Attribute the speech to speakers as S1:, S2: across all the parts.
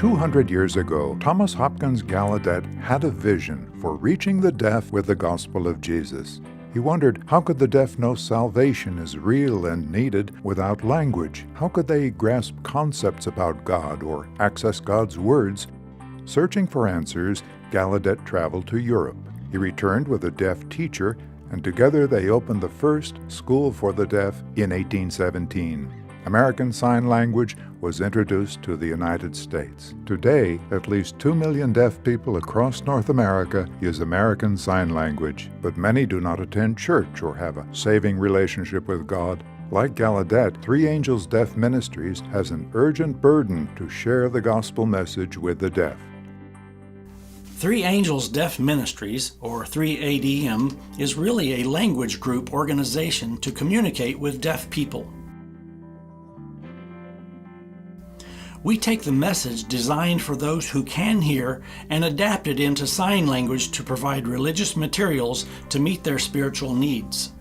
S1: 200 years ago, Thomas Hopkins Gallaudet had a vision for reaching the deaf with the gospel of Jesus. He wondered, how could the deaf know salvation is real and needed without language? How could they grasp concepts about God or access God's words? Searching for answers, Gallaudet traveled to Europe. He returned with a deaf teacher, and together they opened the first school for the deaf in 1817. American Sign Language was introduced to the United States. Today, at least 2 million deaf people across North America use American Sign Language, but many do not attend church or have a saving relationship with God. Like Gallaudet, Three Angels Deaf Ministries has an urgent burden to share the gospel message with the deaf.
S2: Three Angels Deaf Ministries, or 3ADM, is really a language group organization to communicate with deaf people. We take the message designed for those who can hear and adapt it into sign language to provide religious materials to meet their spiritual needs.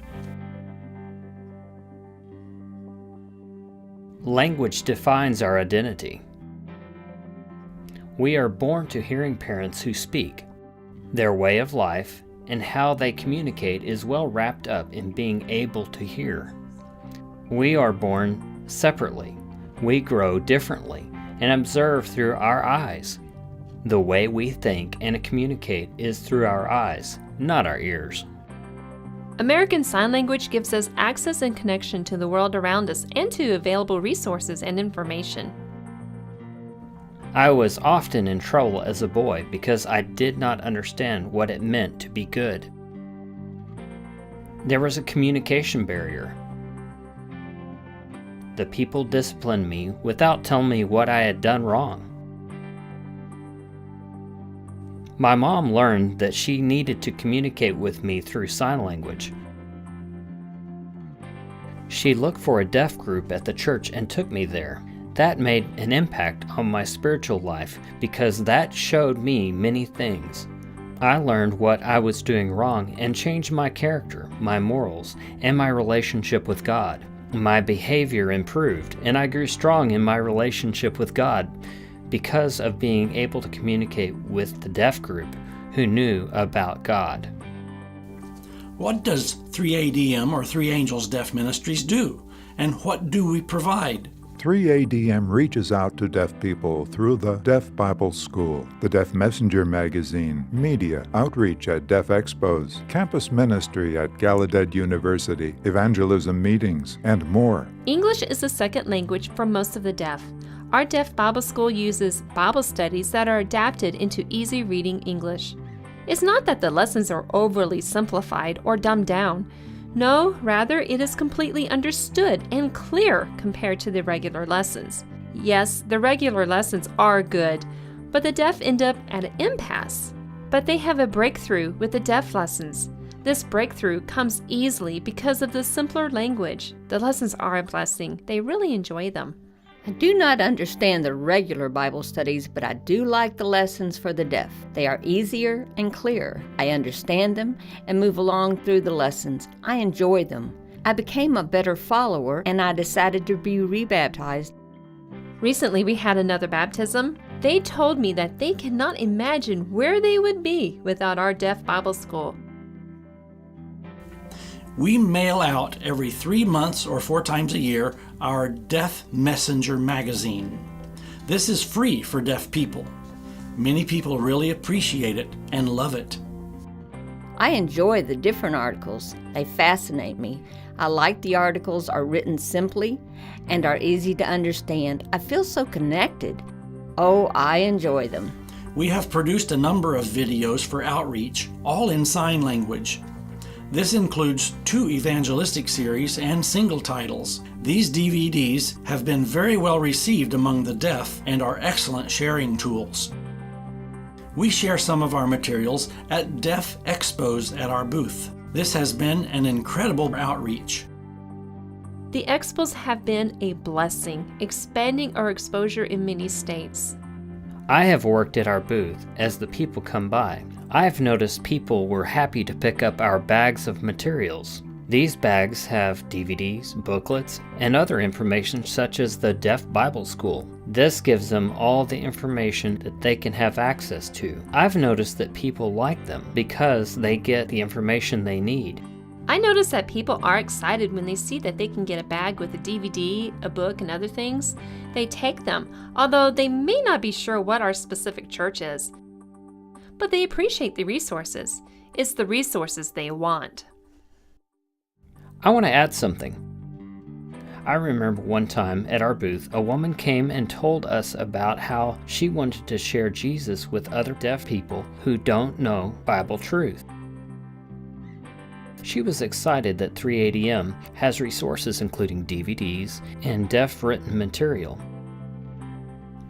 S3: Language defines our identity. We are born to hearing parents who speak. Their way of life and how they communicate is well wrapped up in being able to hear. We are born separately. We grow differently and observe through our eyes. The way we think and communicate is through our eyes, not our ears.
S4: American Sign Language gives us access and connection to the world around us and to available resources and information.
S3: I was often in trouble as a boy because I did not understand what it meant to be good. There was a communication barrier. The people disciplined me without telling me what I had done wrong. My mom learned that she needed to communicate with me through sign language. She looked for a deaf group at the church and took me there. That made an impact on my spiritual life because that showed me many things. I learned what I was doing wrong and changed my character, my morals, and my relationship with God. My behavior improved, and I grew strong in my relationship with God because of being able to communicate with the deaf group who knew about God.
S2: What does 3ADM or Three Angels Deaf Ministries do, and what do we provide?
S1: 3ADM reaches out to deaf people through the Deaf Bible School, the Deaf Messenger magazine, media, outreach at Deaf Expos, campus ministry at Gallaudet University, evangelism meetings, and more.
S4: English is the second language for most of the deaf. Our Deaf Bible School uses Bible studies that are adapted into easy reading English. It's not that the lessons are overly simplified or dumbed down. No, rather it is completely understood and clear compared to the regular lessons. Yes, the regular lessons are good, but the deaf end up at an impasse. But they have a breakthrough with the deaf lessons. This breakthrough comes easily because of the simpler language. The lessons are a blessing. They really enjoy them.
S5: I do not understand the regular Bible studies, but I do like the lessons for the deaf. They are easier and clearer. I understand them and move along through the lessons. I enjoy them. I became a better follower and I decided to be rebaptized.
S4: Recently we had another baptism. They told me that they cannot imagine where they would be without our Deaf Bible School.
S2: We mail out every 3 months or 4 times a year our Deaf Messenger magazine. This is free for deaf people. Many people really appreciate it and love it.
S5: I enjoy the different articles. They fascinate me. I like the articles are written simply and are easy to understand. I feel so connected. Oh, I enjoy them.
S2: We have produced a number of videos for outreach, all in sign language. This includes 2 evangelistic series and single titles. These DVDs have been very well received among the deaf and are excellent sharing tools. We share some of our materials at Deaf Expos at our booth. This has been an incredible outreach.
S4: The expos have been a blessing, expanding our exposure in many states.
S3: I have worked at our booth as the people come by. I have noticed people were happy to pick up our bags of materials. These bags have DVDs, booklets, and other information such as the Deaf Bible School. This gives them all the information that they can have access to. I've noticed that people like them because they get the information they need.
S4: I notice that people are excited when they see that they can get a bag with a DVD, a book, and other things. They take them, although they may not be sure what our specific church is. But they appreciate the resources. It's the resources they want.
S3: I want to add something. I remember one time at our booth, a woman came and told us about how she wanted to share Jesus with other deaf people who don't know Bible truth. She was excited that 3ADM has resources including DVDs and deaf written material.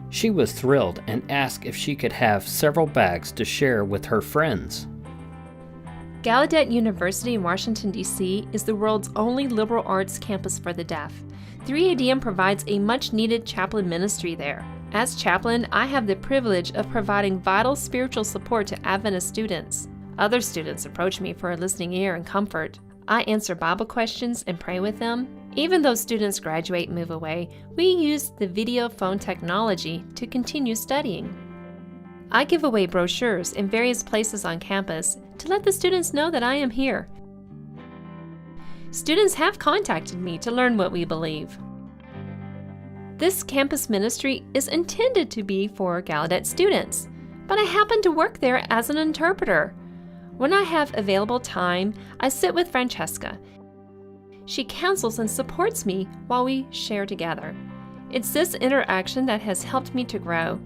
S3: She was thrilled and asked if she could have several bags to share with her friends.
S4: Gallaudet University in Washington, D.C. is the world's only liberal arts campus for the deaf. 3ADM provides a much-needed chaplain ministry there. As chaplain, I have the privilege of providing vital spiritual support to Adventist students. Other students approach me for a listening ear and comfort. I answer Bible questions and pray with them. Even though students graduate and move away, we use the video phone technology to continue studying. I give away brochures in various places on campus to let the students know that I am here. Students have contacted me to learn what we believe. This campus ministry is intended to be for Gallaudet students, but I happen to work there as an interpreter. When I have available time, I sit with Francesca. She counsels and supports me while we share together. It's this interaction that has helped me to grow.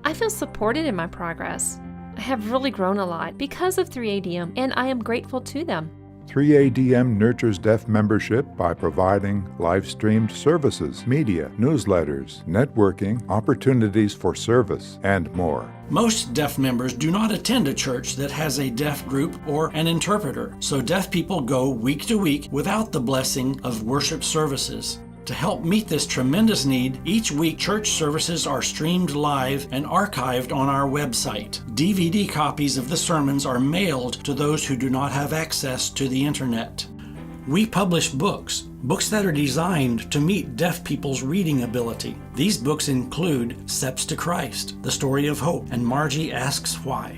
S4: I feel supported in my progress. I have really grown a lot because of 3ADM, and I am grateful to them.
S1: 3ADM nurtures deaf membership by providing live-streamed services, media, newsletters, networking, opportunities for service, and more.
S2: Most deaf members do not attend a church that has a deaf group or an interpreter, so deaf people go week to week without the blessing of worship services. To help meet this tremendous need, each week church services are streamed live and archived on our website. DVD copies of the sermons are mailed to those who do not have access to the internet. We publish books that are designed to meet deaf people's reading ability. These books include Steps to Christ, The Story of Hope, and Margie Asks Why.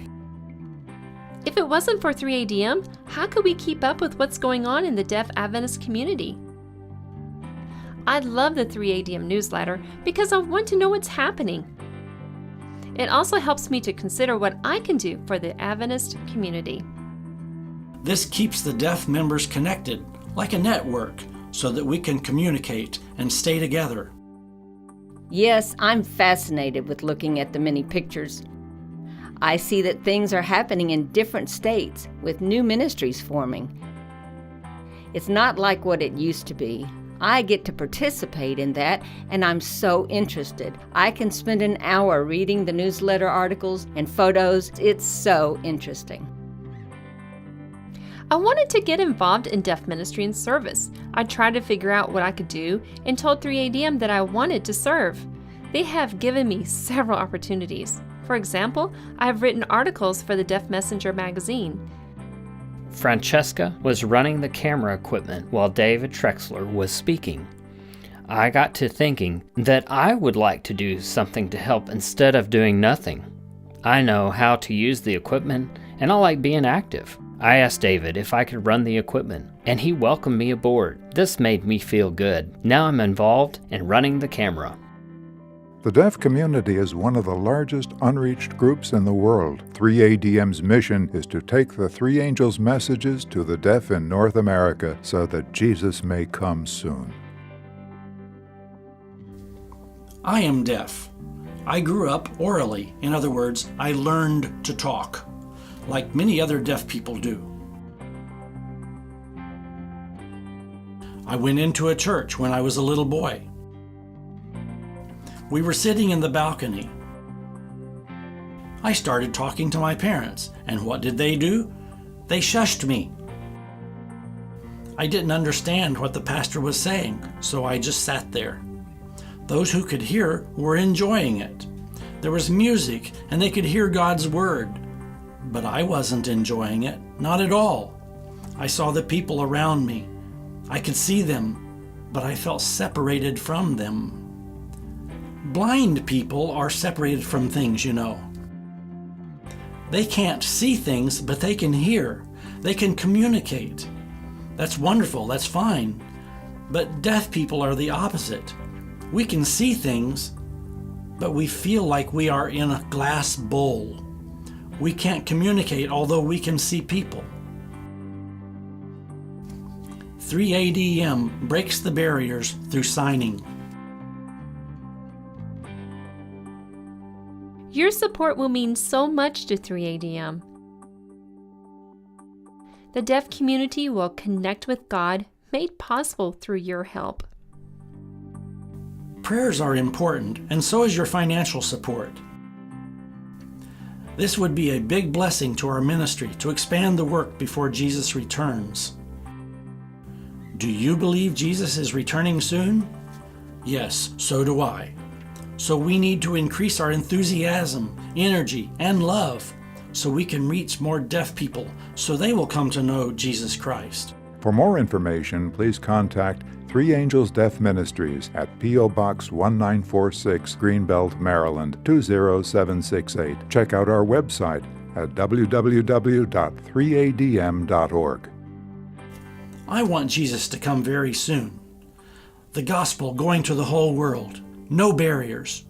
S4: If it wasn't for 3ADM, how could we keep up with what's going on in the deaf Adventist community? I love the 3ADM newsletter because I want to know what's happening. It also helps me to consider what I can do for the Adventist community.
S2: This keeps the deaf members connected, like a network, so that we can communicate and stay together.
S5: Yes, I'm fascinated with looking at the many pictures. I see that things are happening in different states with new ministries forming. It's not like what it used to be. I get to participate in that, and I'm so interested. I can spend an hour reading the newsletter articles and photos. It's so interesting.
S4: I wanted to get involved in deaf ministry and service. I tried to figure out what I could do and told 3ADM that I wanted to serve. They have given me several opportunities. For example, I have written articles for the Deaf Messenger magazine.
S3: Francesca was running the camera equipment while David Trexler was speaking. I got to thinking that I would like to do something to help instead of doing nothing. I know how to use the equipment, and I like being active. I asked David if I could run the equipment, and he welcomed me aboard. This made me feel good. Now I'm involved in running the camera.
S1: The deaf community is one of the largest unreached groups in the world. 3ADM's mission is to take the three angels' messages to the deaf in North America so that Jesus may come soon.
S2: I am deaf. I grew up orally. In other words, I learned to talk, like many other deaf people do. I went into a church when I was a little boy. We were sitting in the balcony. I started talking to my parents, and what did they do? They shushed me. I didn't understand what the pastor was saying, so I just sat there. Those who could hear were enjoying it. There was music, and they could hear God's word. But I wasn't enjoying it, not at all. I saw the people around me. I could see them, but I felt separated from them. Blind people are separated from things, you know. They can't see things, but they can hear. They can communicate. That's wonderful, that's fine. But deaf people are the opposite. We can see things, but we feel like we are in a glass bowl. We can't communicate, although we can see people. 3ADM breaks the barriers through signing.
S4: Your support will mean so much to 3ADM. The deaf community will connect with God, made possible through your help.
S2: Prayers are important, and so is your financial support. This would be a big blessing to our ministry to expand the work before Jesus returns. Do you believe Jesus is returning soon? Yes, so do I. So we need to increase our enthusiasm, energy, and love so we can reach more deaf people so they will come to know Jesus Christ.
S1: For more information, please contact Three Angels Deaf Ministries at P.O. Box 1946, Greenbelt, Maryland 20768. Check out our website at www.3adm.org.
S2: I want Jesus to come very soon. The gospel going to the whole world. No barriers.